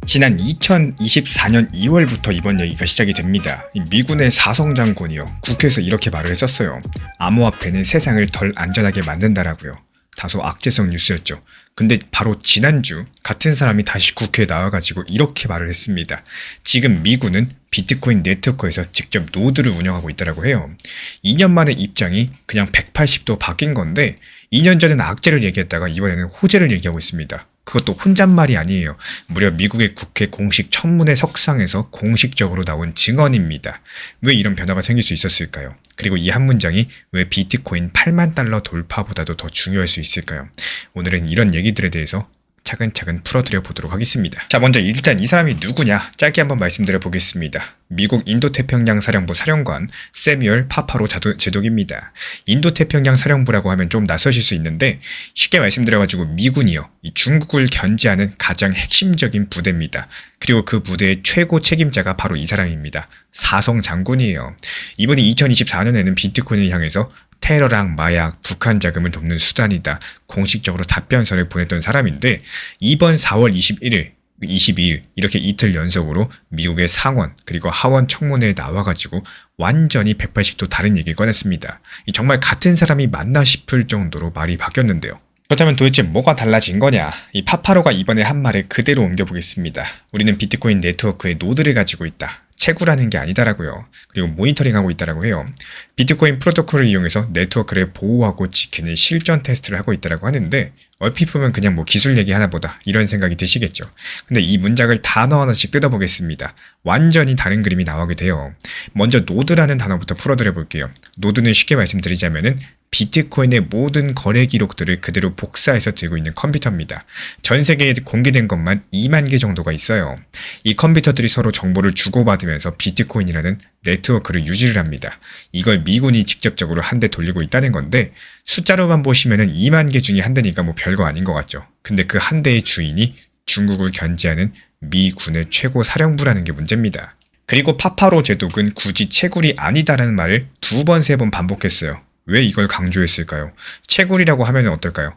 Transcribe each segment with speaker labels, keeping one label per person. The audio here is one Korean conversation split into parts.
Speaker 1: 지난 2024년 2월부터 이번 얘기가 시작이 됩니다. 미군의 사성 장군이요. 국회에서 이렇게 말을 했었어요. 암호화폐는 세상을 덜 안전하게 만든다라고요. 다소 악재성 뉴스였죠. 근데 바로 지난주 같은 사람이 다시 국회에 나와가지고 이렇게 말을 했습니다. 지금 미군은 비트코인 네트워크에서 직접 노드를 운영하고 있다고 해요. 2년 만에 입장이 그냥 180도 바뀐 건데 2년 전에는 악재를 얘기했다가 이번에는 호재를 얘기하고 있습니다. 그것도 혼잣말이 아니에요. 무려 미국의 국회 공식 청문회 석상에서 공식적으로 나온 증언입니다. 왜 이런 변화가 생길 수 있었을까요? 그리고 이 한 문장이 왜 비트코인 8만 달러 돌파보다도 더 중요할 수 있을까요? 오늘은 이런 얘기들에 대해서 차근차근 풀어드려 보도록 하겠습니다. 자, 먼저 일단 이 사람이 누구냐 짧게 한번 말씀드려 보겠습니다. 미국 인도태평양 사령부 사령관 세뮤얼 파파로 제독입니다. 인도태평양 사령부라고 하면 좀 낯서실 수 있는데 쉽게 말씀드려가지고 미군이요, 이 중국을 견제하는 가장 핵심적인 부대입니다. 그리고 그 부대의 최고 책임자가 바로 이 사람입니다. 사성 장군이에요. 이분이 2024년에는 비트코인을 향해서 테러랑 마약, 북한 자금을 돕는 수단이다 공식적으로 답변서를 보냈던 사람인데 이번 4월 21일, 22일 이렇게 이틀 연속으로 미국의 상원 그리고 하원 청문회에 나와가지고 완전히 180도 다른 얘기를 꺼냈습니다. 정말 같은 사람이 맞나 싶을 정도로 말이 바뀌었는데요. 그렇다면 도대체 뭐가 달라진 거냐? 이 파파로가 이번에 한 말을 그대로 옮겨보겠습니다. 우리는 비트코인 네트워크에 노드를 가지고 있다. 채굴하는 게 아니다라고요. 그리고 모니터링하고 있다라고 해요. 비트코인 프로토콜을 이용해서 네트워크를 보호하고 지키는 실전 테스트를 하고 있다라고 하는데 얼핏 보면 그냥 뭐 기술 얘기 하나보다 이런 생각이 드시겠죠. 근데 이 문장을 단어 하나씩 뜯어보겠습니다. 완전히 다른 그림이 나오게 돼요. 먼저 노드라는 단어부터 풀어드려 볼게요. 노드는 쉽게 말씀드리자면은 비트코인의 모든 거래 기록들을 그대로 복사해서 들고 있는 컴퓨터입니다. 전 세계에 공개된 것만 2만 개 정도가 있어요. 이 컴퓨터들이 서로 정보를 주고받으면서 비트코인이라는 네트워크를 유지를 합니다. 이걸 미군이 직접적으로 한 대 돌리고 있다는 건데 숫자로만 보시면은 2만 개 중에 한 대니까 뭐 별거 아닌 것 같죠. 근데 그 한 대의 주인이 중국을 견제하는 미군의 최고 사령부라는 게 문제입니다. 그리고 파파로 제독은 굳이 채굴이 아니다라는 말을 2번, 3번 반복했어요. 왜 이걸 강조했을까요? 채굴이라고 하면 어떨까요?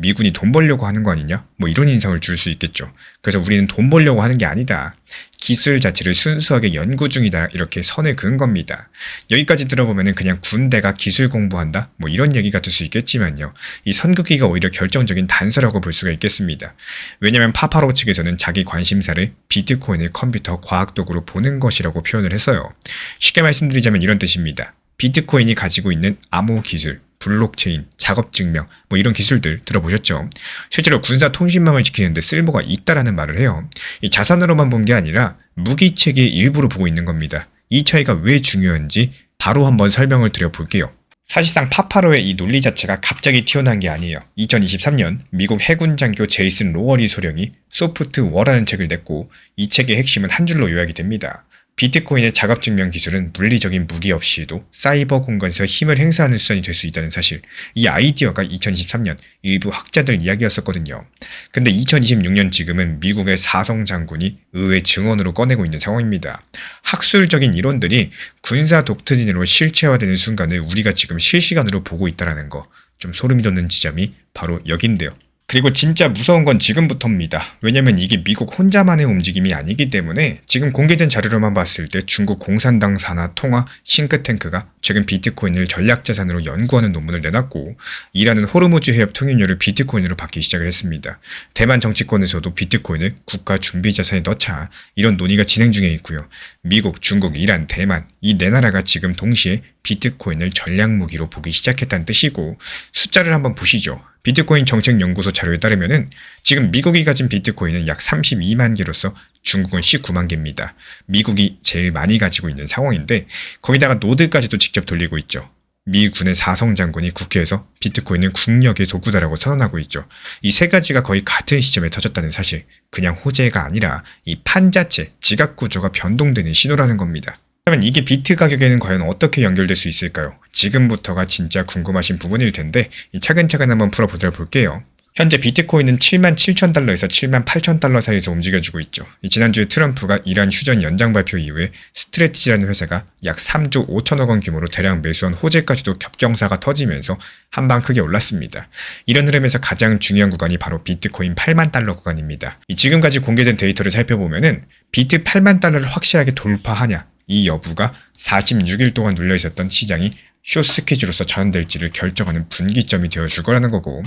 Speaker 1: 미군이 돈 벌려고 하는 거 아니냐? 뭐 이런 인상을 줄 수 있겠죠. 그래서 우리는 돈 벌려고 하는 게 아니다. 기술 자체를 순수하게 연구 중이다. 이렇게 선을 그은 겁니다. 여기까지 들어보면 그냥 군대가 기술 공부한다? 뭐 이런 얘기 같을 수 있겠지만요. 이 선긋기가 오히려 결정적인 단서라고 볼 수가 있겠습니다. 왜냐하면 파파로 측에서는 자기 관심사를 비트코인을 컴퓨터 과학도구로 보는 것이라고 표현을 해서요. 쉽게 말씀드리자면 이런 뜻입니다. 비트코인이 가지고 있는 암호 기술, 블록체인, 작업 증명 뭐 이런 기술들 들어보셨죠? 실제로 군사 통신망을 지키는데 쓸모가 있다라는 말을 해요. 이 자산으로만 본 게 아니라 무기체계의 일부로 보고 있는 겁니다. 이 차이가 왜 중요한지 바로 한번 설명을 드려볼게요. 사실상 파파로의 이 논리 자체가 갑자기 튀어나온 게 아니에요. 2023년 미국 해군 장교 제이슨 로어리 소령이 소프트워라는 책을 냈고 이 책의 핵심은 한 줄로 요약이 됩니다. 비트코인의 자갑증명 기술은 물리적인 무기 없이도 사이버 공간에서 힘을 행사하는 수단이 될 수 있다는 사실. 이 아이디어가 2023년 일부 학자들 이야기였었거든요. 근데 2026년 지금은 미국의 사성 장군이 의회 증언으로 꺼내고 있는 상황입니다. 학술적인 이론들이 군사 독트린으로 실체화되는 순간을 우리가 지금 실시간으로 보고 있다는 거. 좀 소름이 돋는 지점이 바로 여긴데요. 그리고 진짜 무서운 건 지금부터입니다. 왜냐면 이게 미국 혼자만의 움직임이 아니기 때문에 지금 공개된 자료로만 봤을 때 중국 공산당 산하 통화 싱크탱크가 최근 비트코인을 전략자산으로 연구하는 논문을 내놨고 이라는 호르무즈 해협 통행료를 비트코인으로 받기 시작을 했습니다. 대만 정치권에서도 비트코인을 국가 준비자산에 넣자 이런 논의가 진행 중에 있고요. 미국, 중국, 이란, 대만 이 네 나라가 지금 동시에 비트코인을 전략무기로 보기 시작했다는 뜻이고 숫자를 한번 보시죠. 비트코인 정책연구소 자료에 따르면은 지금 미국이 가진 비트코인은 약 32만 개로서 중국은 19만 개입니다. 미국이 제일 많이 가지고 있는 상황인데 거기다가 노드까지도 직접 돌리고 있죠. 미 군의 사성 장군이 국회에서 비트코인은 국력의 도구다라고 선언하고 있죠. 이 세 가지가 거의 같은 시점에 터졌다는 사실. 그냥 호재가 아니라 이 판 자체, 지각 구조가 변동되는 신호라는 겁니다. 그러면 이게 비트 가격에는 과연 어떻게 연결될 수 있을까요? 지금부터가 진짜 궁금하신 부분일 텐데 차근차근 한번 풀어보도록 볼게요. 현재 비트코인은 77,000달러에서 78,000달러 사이에서 움직여주고 있죠. 지난주에 트럼프가 이란 휴전 연장 발표 이후에 스트레티지라는 회사가 약 3조 5천억 원 규모로 대량 매수한 호재까지도 겹경사가 터지면서 한방 크게 올랐습니다. 이런 흐름에서 가장 중요한 구간이 바로 비트코인 8만 달러 구간입니다. 지금까지 공개된 데이터를 살펴보면은 비트 8만 달러를 확실하게 돌파하냐 이 여부가 46일 동안 눌려있었던 시장이 숏스퀴즈로서 전환될지를 결정하는 분기점이 되어줄 거라는 거고,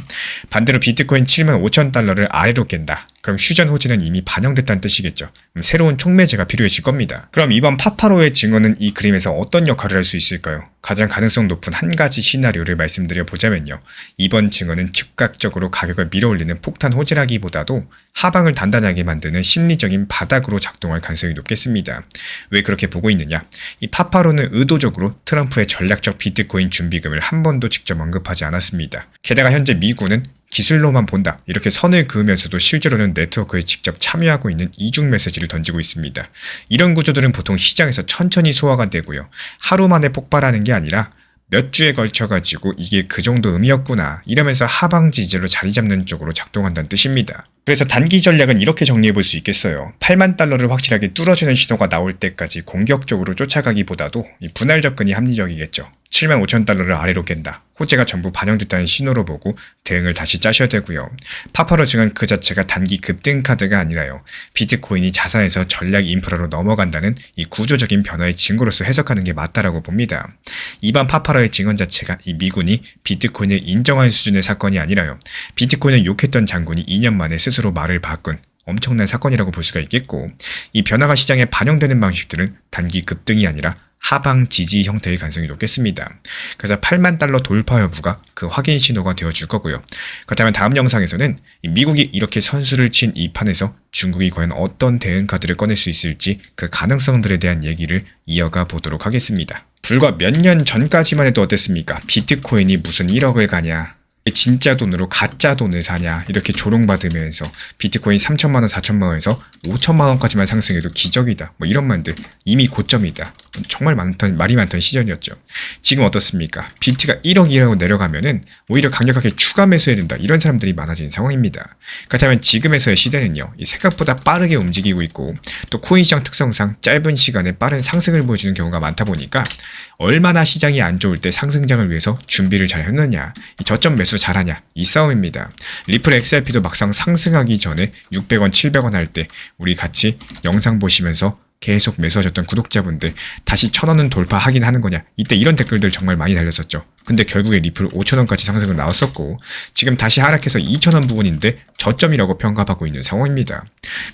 Speaker 1: 반대로 비트코인 7만 5천 달러를 아래로 깬다. 그럼 휴전 호재는 이미 반영됐다는 뜻이겠죠. 새로운 촉매제가 필요해질 겁니다. 그럼 이번 파파로의 증언은 이 그림에서 어떤 역할을 할 수 있을까요? 가장 가능성 높은 한 가지 시나리오를 말씀드려 보자면요. 이번 증언은 즉각적으로 가격을 밀어올리는 폭탄 호재라기보다도 하방을 단단하게 만드는 심리적인 바닥으로 작동할 가능성이 높겠습니다. 왜 그렇게 보고 있느냐? 이 파파로는 의도적으로 트럼프의 전략적 비트코인 준비금을 한 번도 직접 언급하지 않았습니다. 게다가 현재 미국은 기술로만 본다 이렇게 선을 그으면서도 실제로는 네트워크에 직접 참여하고 있는 이중 메시지를 던지고 있습니다. 이런 구조들은 보통 시장에서 천천히 소화가 되고요. 하루 만에 폭발하는 게 아니라 몇 주에 걸쳐가지고 이게 그 정도 의미였구나 이러면서 하방 지지로 자리 잡는 쪽으로 작동한다는 뜻입니다. 그래서 단기 전략은 이렇게 정리해 볼 수 있겠어요. 8만 달러를 확실하게 뚫어주는 신호가 나올 때까지 공격적으로 쫓아가기보다도 이 분할 접근이 합리적이겠죠. 7만 5천 달러를 아래로 깬다. 호재가 전부 반영됐다는 신호로 보고 대응을 다시 짜셔야 되고요. 파파로 증언 그 자체가 단기 급등 카드가 아니라요. 비트코인이 자산에서 전략 인프라로 넘어간다는 이 구조적인 변화의 증거로서 해석하는 게 맞다라고 봅니다. 이번 파파로의 증언 자체가 이 미군이 비트코인을 인정한 수준의 사건이 아니라요. 비트코인을 욕했던 장군이 2년 만에 스스로 말을 바꾼 엄청난 사건이라고 볼 수가 있겠고, 이 변화가 시장에 반영되는 방식들은 단기 급등이 아니라 하방 지지 형태의 가능성이 높겠습니다. 그래서 8만 달러 돌파 여부가 그 확인 신호가 되어줄 거고요. 그렇다면 다음 영상에서는 미국이 이렇게 선수를 친 이 판에서 중국이 과연 어떤 대응 카드를 꺼낼 수 있을지 그 가능성들에 대한 얘기를 이어가 보도록 하겠습니다. 불과 몇 년 전까지만 해도 어땠습니까? 비트코인이 무슨 1억을 가냐, 진짜 돈으로 가짜 돈을 사냐 이렇게 조롱받으면서 비트코인 3천만원 4천만원에서 5천만원까지만 상승해도 기적이다 뭐 이런 말들 이미 고점이다 정말 말이 많던 시절이었죠. 지금 어떻습니까? 비트가 1억이라고 내려가면은 오히려 강력하게 추가 매수해야 된다 이런 사람들이 많아진 상황입니다. 그렇다면 지금에서의 시대는요, 이 생각보다 빠르게 움직이고 있고 또 코인 시장 특성상 짧은 시간에 빠른 상승을 보여주는 경우가 많다 보니까 얼마나 시장이 안 좋을 때 상승장을 위해서 준비를 잘 했느냐, 이 저점 매수 잘하냐 이 싸움입니다. 리플 XRP도 막상 상승하기 전에 600원 700원 할 때 우리 같이 영상 보시면서 계속 매수하셨던 구독자분들 다시 1000원은 돌파하긴 하는 거냐 이때 이런 댓글들 정말 많이 달렸었죠. 근데 결국에 리플 5000원까지 상승을 나왔었고 지금 다시 하락해서 2000원 부분인데 저점이라고 평가하고 있는 상황입니다.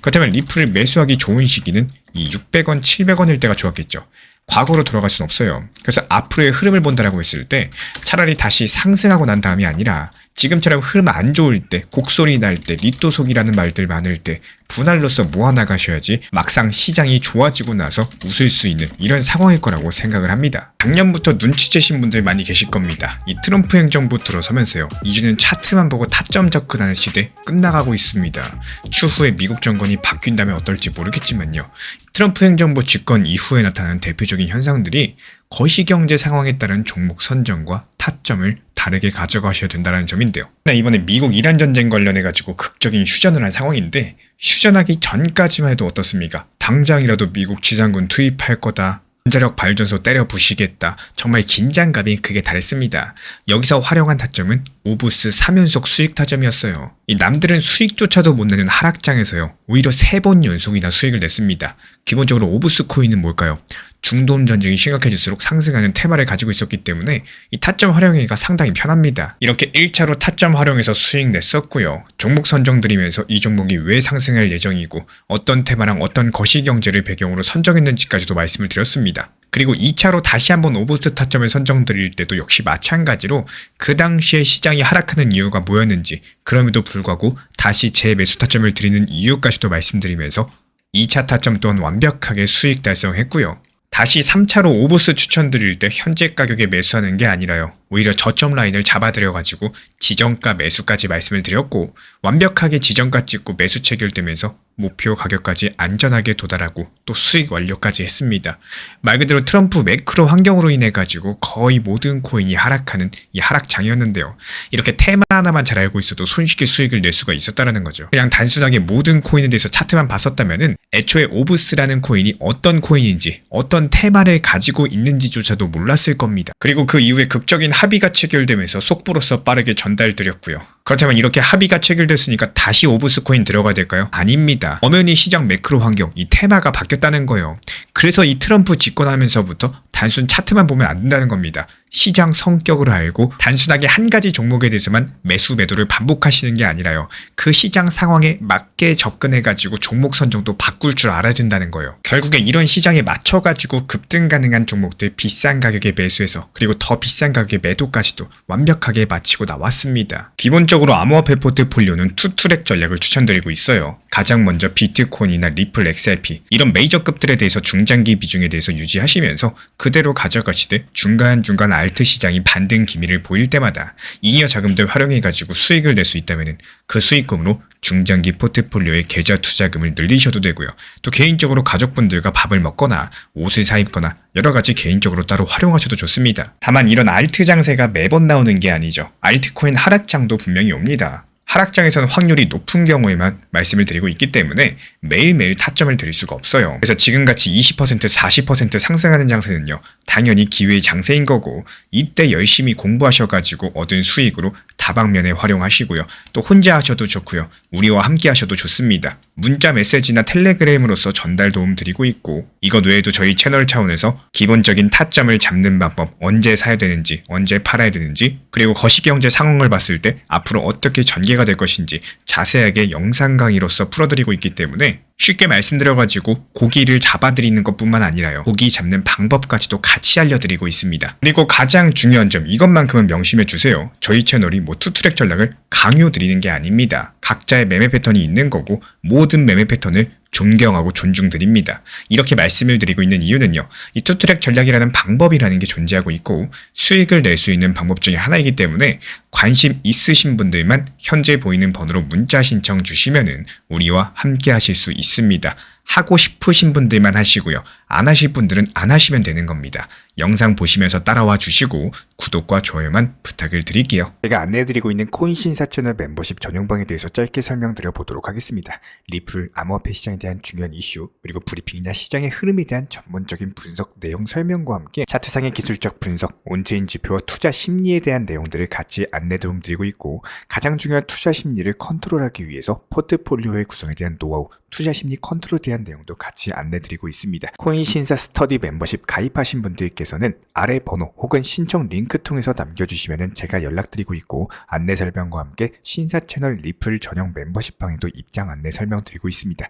Speaker 1: 그렇다면 리플을 매수하기 좋은 시기는 이 600원 700원일 때가 좋았겠죠. 과거로 돌아갈 수는 없어요. 그래서 앞으로의 흐름을 본다라고 했을 때 차라리 다시 상승하고 난 다음이 아니라 지금처럼 흐름 안 좋을 때, 곡소리 날 때, 리또속이라는 말들 많을 때 분할로서 모아나가셔야지 막상 시장이 좋아지고 나서 웃을 수 있는 이런 상황일 거라고 생각을 합니다. 작년부터 눈치채신 분들 많이 계실 겁니다. 이 트럼프 행정부 들어서면서요. 이제는 차트만 보고 타점 접근하는 시대 끝나가고 있습니다. 추후에 미국 정권이 바뀐다면 어떨지 모르겠지만요. 트럼프 행정부 집권 이후에 나타나는 대표적인 현상들이 거시경제 상황에 따른 종목 선정과 타점을 다르게 가져가셔야 된다는 점인데요. 이번에 미국 이란 전쟁 관련해가지고 극적인 휴전을 한 상황인데 휴전하기 전까지만 해도 어떻습니까? 당장이라도 미국 지상군 투입할 거다. 원자력 발전소 때려 부시겠다. 정말 긴장감이 극에 달했습니다. 여기서 활용한 타점은 오브스 3연속 수익 타점이었어요. 이 남들은 수익조차도 못 내는 하락장에서요. 오히려 3번 연속이나 수익을 냈습니다. 기본적으로 오브스 코인은 뭘까요? 중동 전쟁이 심각해질수록 상승하는 테마를 가지고 있었기 때문에 이 타점 활용하기가 상당히 편합니다. 이렇게 1차로 타점 활용해서 수익 냈었고요. 종목 선정 드리면서 이 종목이 왜 상승할 예정이고 어떤 테마랑 어떤 거시경제를 배경으로 선정했는지까지도 말씀을 드렸습니다. 그리고 2차로 다시 한번 오브스 타점을 선정드릴 때도 역시 마찬가지로 그 당시에 시장이 하락하는 이유가 뭐였는지 그럼에도 불구하고 다시 재매수 타점을 드리는 이유까지도 말씀드리면서 2차 타점 또한 완벽하게 수익 달성했고요. 다시 3차로 오브스 추천드릴 때 현재 가격에 매수하는 게 아니라요. 오히려 저점 라인을 잡아들여가지고 지정가 매수까지 말씀을 드렸고 완벽하게 지정가 찍고 매수 체결되면서 목표 가격까지 안전하게 도달하고 또 수익 완료까지 했습니다. 말 그대로 트럼프 매크로 환경으로 인해 가지고 거의 모든 코인이 하락하는 이 하락장이었는데요. 이렇게 테마 하나만 잘 알고 있어도 손쉽게 수익을 낼 수가 있었다는 거죠. 그냥 단순하게 모든 코인에 대해서 차트만 봤었다면은 애초에 오브스라는 코인이 어떤 코인인지 어떤 테마를 가지고 있는지조차도 몰랐을 겁니다. 그리고 그 이후에 극적인 합의가 체결되면서 속보로서 빠르게 전달드렸고요. 그렇다면 이렇게 합의가 체결됐으니까 다시 오브스 코인 들어가야 될까요? 아닙니다. 엄연히 시장 매크로 환경, 이 테마가 바뀌었다는 거예요. 그래서 이 트럼프 집권하면서부터 단순 차트만 보면 안 된다는 겁니다. 시장 성격을 알고 단순하게 한 가지 종목에 대해서만 매수 매도를 반복하시는 게 아니라요. 그 시장 상황에 맞게 접근해가지고 종목 선정도 바꿀 줄 알아야 된다는 거예요. 결국에 이런 시장에 맞춰가지고 급등 가능한 종목들 비싼 가격에 매수해서 그리고 더 비싼 가격에 매도까지도 완벽하게 마치고 나왔습니다. 기본적으로 암호화폐 포트폴리오는 투트랙 전략을 추천드리고 있어요. 가장 먼저 비트코인이나 리플 XRP 이런 메이저급들에 대해서 중장기 비중에 대해서 유지하시면서 그대로 가져가시되 중간중간 알트 시장이 반등 기미를 보일 때마다 잉여 자금들 활용해가지고 수익을 낼 수 있다면 그 수익금으로 중장기 포트폴리오의 계좌 투자금을 늘리셔도 되고요. 또 개인적으로 가족분들과 밥을 먹거나 옷을 사 입거나 여러가지 개인적으로 따로 활용하셔도 좋습니다. 다만 이런 알트 장세가 매번 나오는 게 아니죠. 알트코인 하락장도 분명히 옵니다. 하락장에서는 확률이 높은 경우에만 말씀을 드리고 있기 때문에 매일매일 타점을 드릴 수가 없어요. 그래서 지금같이 20%, 40% 상승하는 장세는요. 당연히 기회의 장세인 거고 이때 열심히 공부하셔가지고 얻은 수익으로 다방면에 활용하시고요. 또 혼자 하셔도 좋고요. 우리와 함께 하셔도 좋습니다. 문자 메시지나 텔레그램으로서 전달 도움 드리고 있고 이것 외에도 저희 채널 차원에서 기본적인 타점을 잡는 방법, 언제 사야 되는지, 언제 팔아야 되는지 그리고 거시경제 상황을 봤을 때 앞으로 어떻게 전개가 될 것인지 자세하게 영상 강의로서 풀어드리고 있기 때문에 쉽게 말씀드려가지고 고기를 잡아드리는 것뿐만 아니라요. 고기 잡는 방법까지도 같이 알려드리고 있습니다. 그리고 가장 중요한 점 이것만큼은 명심해주세요. 저희 채널이 투트랙 전략을 강요드리는 게 아닙니다. 각자의 매매 패턴이 있는 거고 모든 매매 패턴을 존경하고 존중드립니다. 이렇게 말씀을 드리고 있는 이유는요. 이 투트랙 전략이라는 방법이라는 게 존재하고 있고 수익을 낼 수 있는 방법 중에 하나이기 때문에 관심 있으신 분들만 현재 보이는 번호로 문자 신청 주시면은 우리와 함께 하실 수 있습니다. 하고 싶으신 분들만 하시고요. 안 하실 분들은 안 하시면 되는 겁니다. 영상 보시면서 따라와 주시고 구독과 좋아요만 부탁을 드릴게요. 제가 안내해드리고 있는 코인 신사 채널 멤버십 전용방에 대해서 짧게 설명드려 보도록 하겠습니다. 리플, 암호화폐 시장에 대한 중요한 이슈, 그리고 브리핑이나 시장의 흐름에 대한 전문적인 분석 내용 설명과 함께 차트상의 기술적 분석, 온체인 지표와 투자 심리에 대한 내용들을 같이 안내 도움 드리고 있고 가장 중요한 투자 심리를 컨트롤하기 위해서 포트폴리오의 구성에 대한 노하우, 투자 심리 컨트롤에 대한 내용도 같이 안내드리고 있습니다. 코인 신사 스터디 멤버십 가입하신 분들께서는 아래 번호 혹은 신청 링크 통해서 남겨주시면 제가 연락드리고 있고 안내 설명과 함께 신사 채널 리플 전용 멤버십 방에도 입장 안내 설명드리고 있습니다.